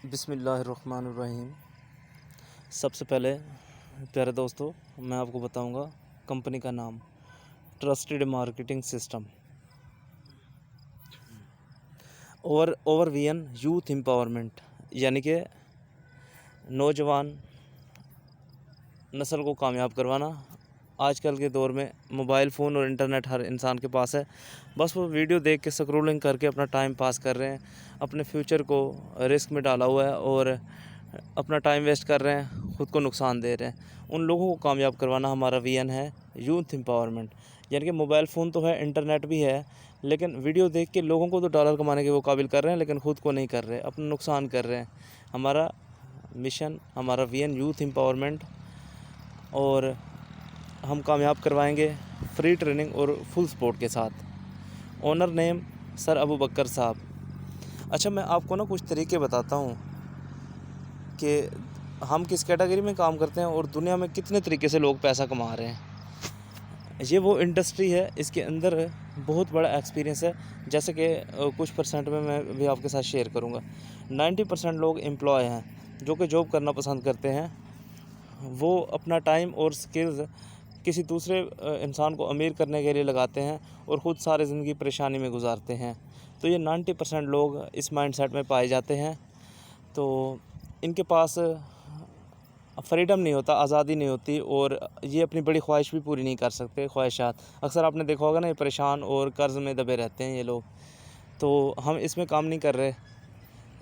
बिस्मिल्लाहिर्रहमानिर्रहीम। सबसे पहले प्यारे दोस्तों, मैं आपको बताऊंगा कंपनी का नाम ट्रस्टेड मार्केटिंग सिस्टम और ओवरवियन यूथ एम्पावरमेंट, यानी कि नौजवान नस्ल को कामयाब करवाना। आजकल के दौर में मोबाइल फ़ोन और इंटरनेट हर इंसान के पास है। बस वो वीडियो देख के स्क्रॉलिंग करके अपना टाइम पास कर रहे हैं, अपने फ्यूचर को रिस्क में डाला हुआ है और अपना टाइम वेस्ट कर रहे हैं, ख़ुद को नुकसान दे रहे हैं। उन लोगों को कामयाब करवाना हमारा विजन है यूथ एम्पावरमेंट। यानी कि मोबाइल फ़ोन तो है, इंटरनेट भी है, लेकिन वीडियो देख के लोगों को तो डॉलर कमाने के वो काबिल कर रहे हैं, लेकिन ख़ुद को नहीं कर रहे, अपना नुकसान कर रहे हैं। हमारा मिशन, हमारा विजन यूथ एम्पावरमेंट, और हम कामयाब करवाएंगे फ्री ट्रेनिंग और फुल सपोर्ट के साथ। ओनर नेम सर अबू बकर साहब। अच्छा, मैं आपको ना कुछ तरीके बताता हूँ कि हम किस कैटेगरी में काम करते हैं और दुनिया में कितने तरीके से लोग पैसा कमा रहे हैं। ये वो इंडस्ट्री है, इसके अंदर बहुत बड़ा एक्सपीरियंस है। जैसे कि कुछ परसेंट में मैं भी आपके साथ शेयर करूँगा। 90% लोग एम्प्लॉय हैं जो कि जॉब करना पसंद करते हैं। वो अपना टाइम और स्किल्स किसी दूसरे इंसान को अमीर करने के लिए लगाते हैं और ख़ुद सारी ज़िंदगी परेशानी में गुजारते हैं। तो ये 90% लोग इस माइंडसेट में पाए जाते हैं। तो इनके पास फ्रीडम नहीं होता, आज़ादी नहीं होती, और ये अपनी बड़ी ख्वाहिश भी पूरी नहीं कर सकते। ख्वाहिशात अक्सर आपने देखा होगा ना, ये परेशान और कर्ज़ में दबे रहते हैं ये लोग। तो हम इसमें काम नहीं कर रहे।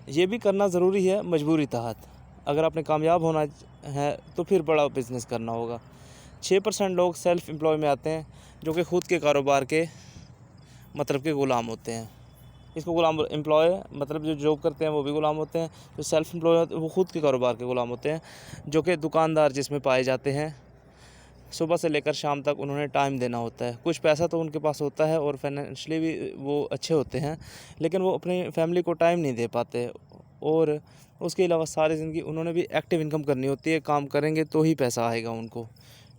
ये भी करना ज़रूरी है मजबूरी तहत। अगर आपने कामयाब होना है तो फिर बड़ा बिज़नेस करना होगा। 6% लोग सेल्फ़ एम्प्लॉय में आते हैं जो कि ख़ुद के कारोबार के मतलब के ग़ुलाम होते हैं। इसको ग़ुलाम एम्प्लॉय मतलब जो जॉब करते हैं वो भी ग़ुलाम होते हैं। जो सेल्फ़ एम्प्लॉय होते हैं वो ख़ुद के कारोबार के ग़ुलाम होते हैं, जो कि दुकानदार जिसमें पाए जाते हैं। सुबह से लेकर शाम तक उन्होंने टाइम देना होता है। कुछ पैसा तो उनके पास होता है और फाइनेंशियली भी वो अच्छे होते हैं, लेकिन वो अपनी फैमिली को टाइम नहीं दे पाते। और उसके अलावा सारी ज़िंदगी उन्होंने भी एक्टिव इनकम करनी होती है। काम करेंगे तो ही पैसा आएगा उनको,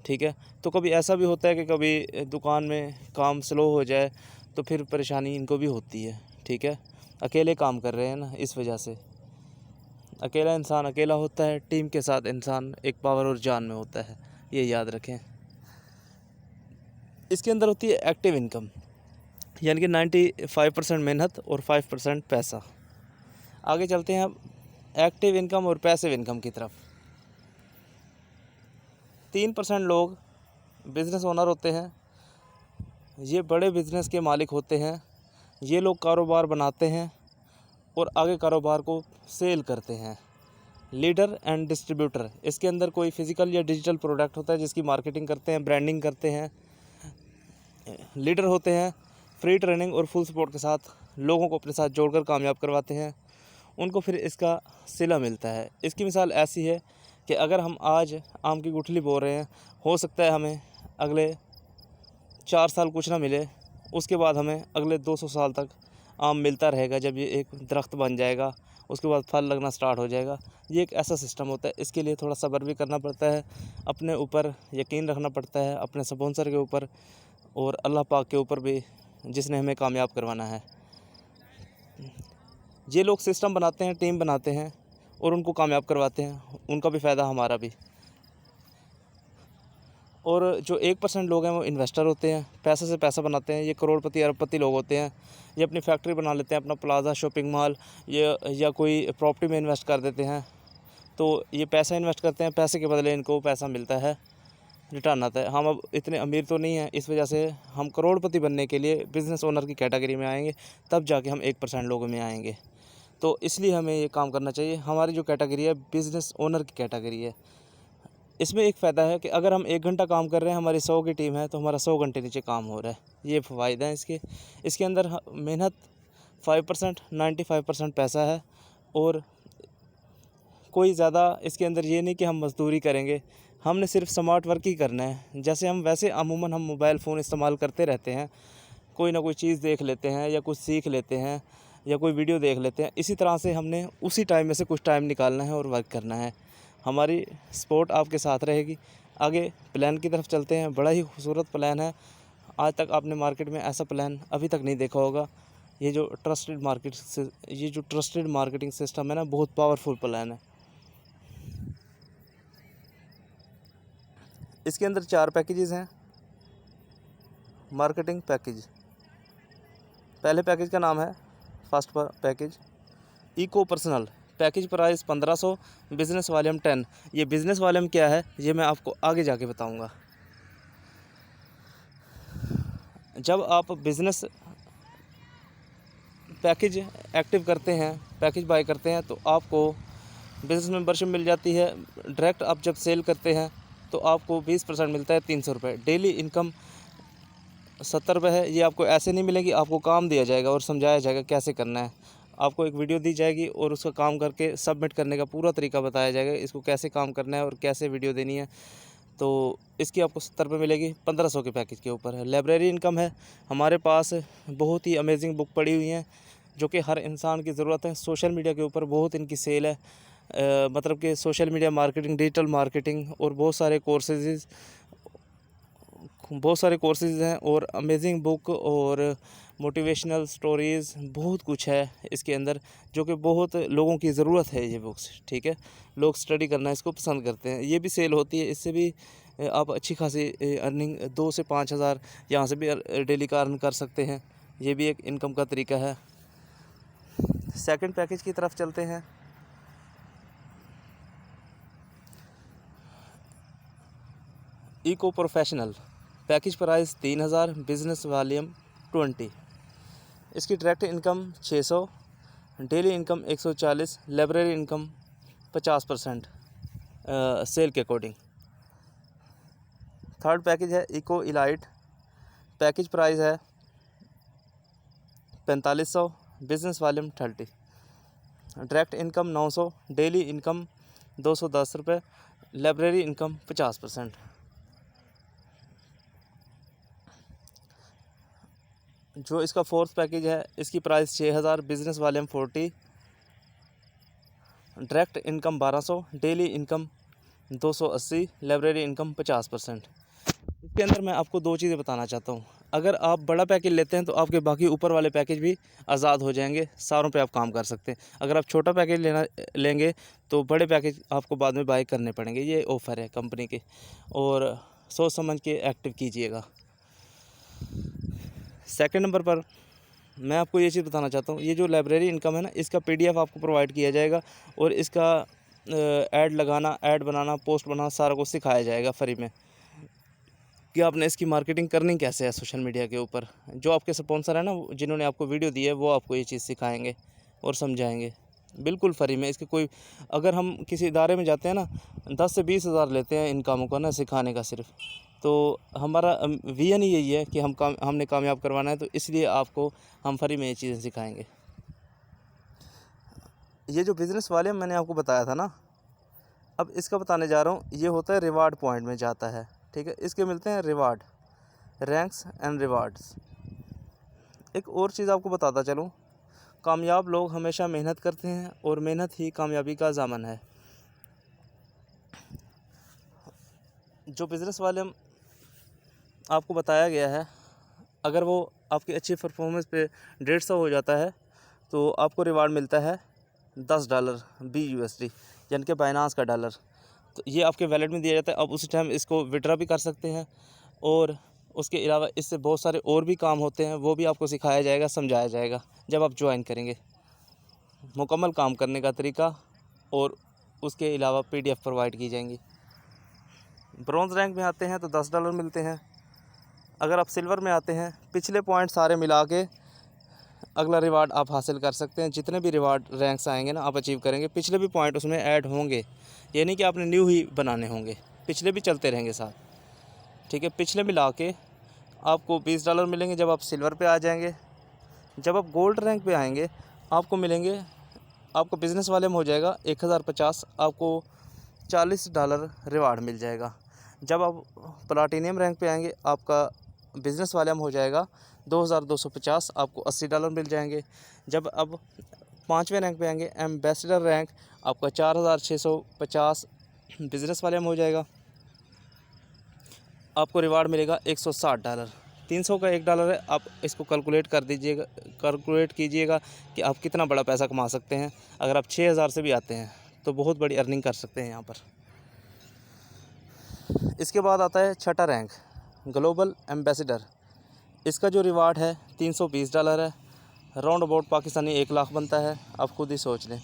ठीक है। तो कभी ऐसा भी होता है कि कभी दुकान में काम स्लो हो जाए तो फिर परेशानी इनको भी होती है, ठीक है। अकेले काम कर रहे हैं ना, इस वजह से। अकेला इंसान अकेला होता है, टीम के साथ इंसान एक पावर और जान में होता है, ये याद रखें। इसके अंदर होती है एक्टिव इनकम, यानी कि 95% मेहनत और 5% पैसा। आगे चलते हैं अब एक्टिव इनकम और पैसिव इनकम की तरफ। 3% लोग बिज़नेस ओनर होते हैं। ये बड़े बिज़नेस के मालिक होते हैं। ये लोग कारोबार बनाते हैं और आगे कारोबार को सेल करते हैं। लीडर एंड डिस्ट्रीब्यूटर, इसके अंदर कोई फ़िज़िकल या डिजिटल प्रोडक्ट होता है जिसकी मार्केटिंग करते हैं, ब्रांडिंग करते हैं। लीडर होते हैं, फ्री ट्रेनिंग और फुल सपोर्ट के साथ लोगों को अपने साथ जोड़कर कामयाब करवाते हैं। उनको फिर इसका सिला मिलता है। इसकी मिसाल ऐसी है कि अगर हम आज आम की गुठली बो रहे हैं, हो सकता है हमें अगले 4 साल कुछ ना मिले, उसके बाद हमें अगले 200 साल तक आम मिलता रहेगा। जब ये एक दरख्त बन जाएगा, उसके बाद फल लगना स्टार्ट हो जाएगा। ये एक ऐसा सिस्टम होता है। इसके लिए थोड़ा सब्र भी करना पड़ता है, अपने ऊपर यकीन रखना पड़ता है, अपने स्पॉन्सर के ऊपर और अल्लाह पाक के ऊपर भी, जिसने हमें कामयाब करवाना है। ये लोग सिस्टम बनाते हैं, टीम बनाते हैं और उनको कामयाब करवाते हैं। उनका भी फ़ायदा, हमारा भी। और जो 1% लोग हैं वो इन्वेस्टर होते हैं, पैसे से पैसा बनाते हैं। ये करोड़पति अरबपति लोग होते हैं। ये अपनी फैक्ट्री बना लेते हैं, अपना प्लाजा, शॉपिंग मॉल, ये या कोई प्रॉपर्टी में इन्वेस्ट कर देते हैं। तो ये पैसा इन्वेस्ट करते हैं, पैसे के बदले इनको पैसा मिलता है, रिटर्न आता है। हम अब इतने अमीर तो नहीं हैं, इस वजह से हम करोड़पति बनने के लिए बिज़नेस ओनर की कैटेगरी में आएंगे, तब जाके हम 1% लोगों में आएंगे। तो इसलिए हमें ये काम करना चाहिए। हमारी जो कैटेगरी है बिज़नेस ओनर की कैटेगरी है। इसमें एक फ़ायदा है कि अगर हम 1 घंटा काम कर रहे हैं, हमारी 100 की टीम है, तो हमारा 100 घंटे नीचे काम हो रहा है। ये फ़ायदा है इसके। इसके अंदर मेहनत 5%, 95% पैसा है। और कोई ज़्यादा इसके अंदर ये नहीं कि हम मज़दूरी करेंगे, हमने सिर्फ स्मार्ट वर्क ही करना है। जैसे हम वैसे अमूमन हम मोबाइल फ़ोन इस्तेमाल करते रहते हैं, कोई ना कोई चीज़ देख लेते हैं या कुछ सीख लेते हैं या कोई वीडियो देख लेते हैं। इसी तरह से हमने उसी टाइम में से कुछ टाइम निकालना है और वर्क करना है। हमारी सपोर्ट आपके साथ रहेगी। आगे प्लान की तरफ चलते हैं। बड़ा ही खूबसूरत प्लान है। आज तक आपने मार्केट में ऐसा प्लान अभी तक नहीं देखा होगा। ये जो ट्रस्टेड मार्केटिंग सिस्टम है ना, बहुत पावरफुल प्लान है। इसके अंदर 4 पैकेजेस हैं मार्केटिंग पैकेज। पहले पैकेज का नाम है first package eco personal. Package price 1500, business volume 10। ये बिज़नेस वॉल्यूम क्या है ये मैं आपको आगे जाके बताऊंगा। जब आप बिज़नेस पैकेज एक्टिव करते हैं, पैकेज बाय करते हैं, तो आपको बिज़नेस मेंबरशिप मिल जाती है। डायरेक्ट आप जब सेल करते हैं तो आपको 20% मिलता है, 300 रुपये। डेली इनकम 70 रुपये है। ये आपको ऐसे नहीं मिलेगी, आपको काम दिया जाएगा और समझाया जाएगा कैसे करना है। आपको एक वीडियो दी जाएगी और उसका काम करके सबमिट करने का पूरा तरीका बताया जाएगा, इसको कैसे काम करना है और कैसे वीडियो देनी है। तो इसकी आपको 70 रुपये मिलेगी 1500 के पैकेज के ऊपर है। लाइब्रेरी इनकम है, हमारे पास बहुत ही अमेजिंग बुक पड़ी हुई हैं जो कि हर इंसान की ज़रूरत है। सोशल मीडिया के ऊपर बहुत इनकी सेल है, मतलब कि social media marketing, digital marketing और बहुत सारे कोर्सेज़ हैं और अमेजिंग बुक और मोटिवेशनल स्टोरीज़, बहुत कुछ है इसके अंदर जो कि बहुत लोगों की ज़रूरत है ये बुक्स। ठीक है, लोग स्टडी करना इसको पसंद करते हैं। ये भी सेल होती है, इससे भी आप अच्छी खासी अर्निंग 2 से 5 हज़ार यहाँ से भी डेली का अर्न कर सकते हैं। ये भी एक इनकम का तरीका है। सेकंड पैकेज की तरफ चलते हैं। Eco professional. Package price 3000, business volume 20। इसकी direct income 600, daily income 140, library income 50% sale के अकॉर्डिंग। थर्ड पैकेज है इको इलाइट। पैकेज प्राइस है 4500, business volume 30। Direct income 900, daily income 210 रुपये, लाइब्रेरी इनकम 50%। जो इसका फोर्थ पैकेज है, इसकी price 6000, business volume 40, direct income 1200, daily income 280, library income 50%। इसके अंदर मैं आपको 2 चीज़ें बताना चाहता हूँ। अगर आप बड़ा पैकेज लेते हैं तो आपके बाकी ऊपर वाले पैकेज भी आज़ाद हो जाएंगे, सारों पे आप काम कर सकते हैं। अगर आप छोटा पैकेज लेंगे तो बड़े पैकेज आपको बाद में बाय करने पड़ेंगे। ये ऑफ़र है कंपनी के, और सोच समझ के एक्टिव कीजिएगा। सेकंड नंबर पर मैं आपको ये चीज़ बताना चाहता हूँ, ये जो लाइब्रेरी इनकम है ना, इसका PDF आपको प्रोवाइड किया जाएगा और इसका ऐड लगाना, ऐड बनाना, पोस्ट बनाना, सारा कुछ सिखाया जाएगा फ्री में कि आपने इसकी मार्केटिंग करनी कैसे है सोशल मीडिया के ऊपर। जो आपके स्पॉन्सर है ना, जिन्होंने आपको वीडियो दी है, वो आपको ये चीज़ सिखाएंगे और समझाएंगे बिल्कुल फ्री में। इसके कोई, अगर हम किसी इदारे में जाते हैं ना, 10 से 20 हज़ार लेते हैं इन कामों का ना, सिखाने का सिर्फ। तो हमारा विजन ही यही है कि हमने कामयाब करवाना है, तो इसलिए आपको हम फ्री में ये चीज़ें सिखाएंगे। ये जो बिज़नेस वाले मैंने आपको बताया था ना, अब इसका बताने जा रहा हूँ। ये होता है रिवार्ड पॉइंट में जाता है। ठीक है, इसके मिलते हैं रिवार्ड, रैंक्स एंड रिवार्ड्स। एक और चीज़ आपको बताता चलूँ, कामयाब लोग हमेशा मेहनत करते हैं और मेहनत ही कामयाबी का ज़ामन है। जो बिज़नेस वाले आपको बताया गया है, अगर वो आपकी अच्छी परफॉर्मेंस पे 150 हो जाता है तो आपको रिवार्ड मिलता है $10 BUSD, यानी कि बाइनांस का डॉलर। तो ये आपके वैलेट में दिया जाता है। अब उसी टाइम इसको विड्रॉ भी कर सकते हैं, और उसके अलावा इससे बहुत सारे और भी काम होते हैं, वो भी आपको सिखाया जाएगा, समझाया जाएगा जब आप ज्वाइन करेंगे। मुकम्मल काम करने का तरीका, और उसके अलावा PDF प्रोवाइड की जाएंगी। ब्रॉन्ज़ रैंक में आते हैं तो $10 मिलते हैं। अगर आप सिल्वर में आते हैं, पिछले पॉइंट सारे मिला के अगला रिवार्ड आप हासिल कर सकते हैं। जितने भी रिवार्ड रैंक्स आएंगे ना, आप अचीव करेंगे, पिछले भी पॉइंट उसमें ऐड होंगे। ये नहीं कि आपने न्यू ही बनाने होंगे, पिछले भी चलते रहेंगे साथ। ठीक है, पिछले मिला के आपको $20 मिलेंगे जब आप सिल्वर पे आ जाएंगे। जब आप गोल्ड रैंक पे आएंगे, आपको मिलेंगे, आपको बिज़नेस वाले में हो जाएगा 1050, आपको $40 रिवार्ड मिल जाएगा। जब आप प्लाटिनियम रैंक पे आएंगे, आपका बिज़नेस वाले में हो जाएगा 2250, आपको $80 मिल जाएंगे। जब अब 5वें रैंक पे आएंगे, एम्बेसडर रैंक, आपका 4650 बिज़नेस वाले में हो जाएगा। आपको रिवार्ड मिलेगा $160। 300 का $1 है। आप इसको कैलकुलेट कीजिएगा कि आप कितना बड़ा पैसा कमा सकते हैं। अगर आप 6000 से भी आते हैं तो बहुत बड़ी अर्निंग कर सकते हैं यहाँ पर। इसके बाद आता है छठा रैंक, ग्लोबल एम्बेसडर। इसका जो रिवार्ड है $320 है। राउंड अबाउट पाकिस्तानी 1 लाख बनता है, आप खुद ही सोच लें।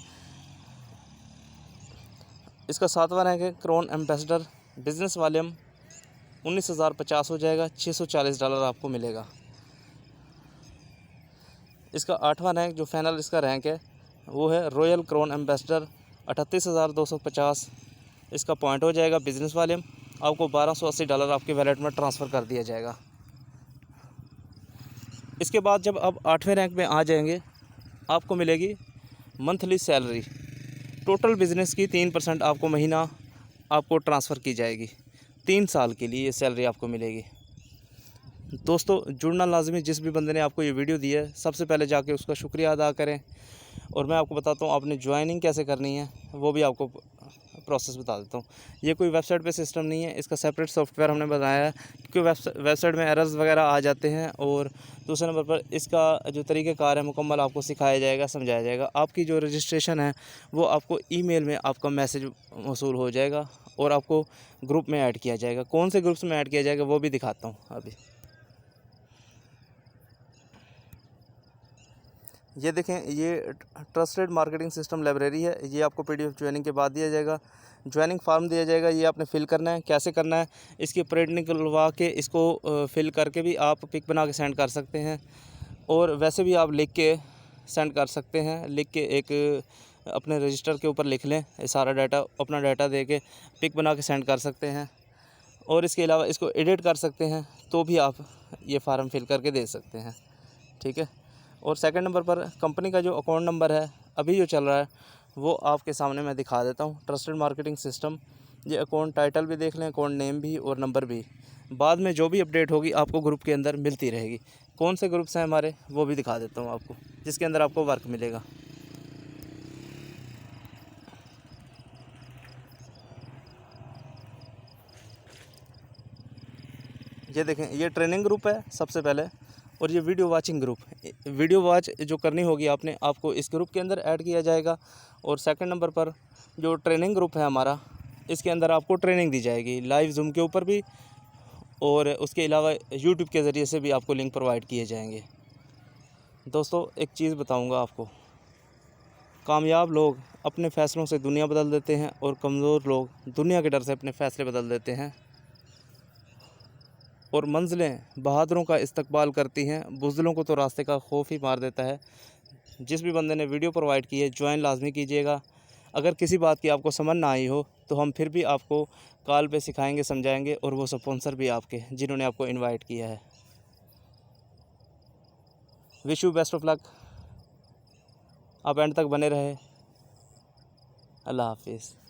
इसका 7वां रैंक है क्राउन एम्बेसडर, बिजनेस वॉल्यूम 19,050 हो जाएगा, $640 आपको मिलेगा। इसका 8वां रैंक जो फाइनल इसका रैंक है वो है रॉयल क्राउन एम्बेसडर, 38,250 इसका पॉइंट हो जाएगा। बिजनेस वॉल्यूम आपको $1280 आपके वैलेट में ट्रांसफ़र कर दिया जाएगा। इसके बाद जब आप 8वें रैंक में आ जाएंगे आपको मिलेगी मंथली सैलरी। टोटल बिज़नेस की 3% आपको महीना आपको ट्रांसफ़र की जाएगी। 3 साल के लिए ये सैलरी आपको मिलेगी। दोस्तों जुड़ना लाजमी, जिस भी बंदे ने आपको ये वीडियो दी है सबसे पहले जाके उसका शुक्रिया अदा करें। और मैं आपको बताता हूँ आपने ज्वाइनिंग कैसे करनी है वो भी आपको प्रोसेस बता देता हूँ। ये कोई वेबसाइट पे सिस्टम नहीं है, इसका सेपरेट सॉफ्टवेयर हमने बनाया है क्योंकि वेबसाइट में एरर्स वगैरह आ जाते हैं। और दूसरे नंबर पर इसका जो तरीक़ेकार है मुकम्मल आपको सिखाया जाएगा, समझाया जाएगा। आपकी जो रजिस्ट्रेशन है वो आपको ईमेल में आपका मैसेज मौसूल हो जाएगा और आपको ग्रुप में ऐड किया जाएगा। कौन से ग्रुप्स में ऐड किया जाएगा वो भी दिखाता हूँ अभी। ये देखें, ये ट्रस्टेड मार्केटिंग सिस्टम लाइब्रेरी है। ये आपको PDF ज्वाइनिंग के बाद दिया जाएगा। ज्वाइनिंग फार्म दिया जाएगा, ये आपने फ़िल करना है। कैसे करना है, इसकी प्रिंट निकलवा के इसको फ़िल करके भी आप पिक बना के सेंड कर सकते हैं और वैसे भी आप लिख के सेंड कर सकते हैं। लिख के एक अपने रजिस्टर के ऊपर लिख लें, सारा डाटा अपना डाटा दे के पिक बना के सेंड कर सकते हैं। और इसके अलावा इसको एडिट कर सकते हैं तो भी आप ये फार्म फिल करके दे सकते हैं, ठीक है। और सेकंड नंबर पर कंपनी का जो अकाउंट नंबर है अभी जो चल रहा है वो आपके सामने मैं दिखा देता हूँ। ट्रस्टेड मार्केटिंग सिस्टम, ये अकाउंट टाइटल भी देख लें, अकाउंट नेम भी और नंबर भी। बाद में जो भी अपडेट होगी आपको ग्रुप के अंदर मिलती रहेगी। कौन से ग्रुप्स हैं हमारे वो भी दिखा देता हूँ आपको, जिसके अंदर आपको वर्क मिलेगा। ये देखें, ये ट्रेनिंग ग्रुप है सबसे पहले, और ये video watching group. Video watch जो करनी होगी आपने, आपको इस ग्रुप के अंदर ऐड किया जाएगा। और सेकंड नंबर पर जो ट्रेनिंग ग्रुप है हमारा, इसके अंदर आपको ट्रेनिंग दी जाएगी लाइव जूम के ऊपर भी, और उसके अलावा यूट्यूब के ज़रिए से भी आपको लिंक प्रोवाइड किए जाएंगे। दोस्तों एक चीज़ बताऊंगा आपको, कामयाब लोग अपने फ़ैसलों से दुनिया बदल देते हैं और कमज़ोर लोग दुनिया के डर से अपने फ़ैसले बदल देते हैं। और मंजिलें बहादुरों का इस्तकबाल करती हैं, बुज़दिलों को तो रास्ते का खौफ ही मार देता है। जिस भी बंदे ने वीडियो प्रोवाइड की है ज्वाइन लाजमी कीजिएगा। अगर किसी बात की आपको समझ ना आई हो तो हम फिर भी आपको कॉल पे सिखाएंगे, समझाएंगे, और वो स्पॉन्सर भी आपके जिन्होंने आपको इनवाइट किया है। Wish you best of luck, आप एंड तक बने रहे। अल्लाह हाफिज़।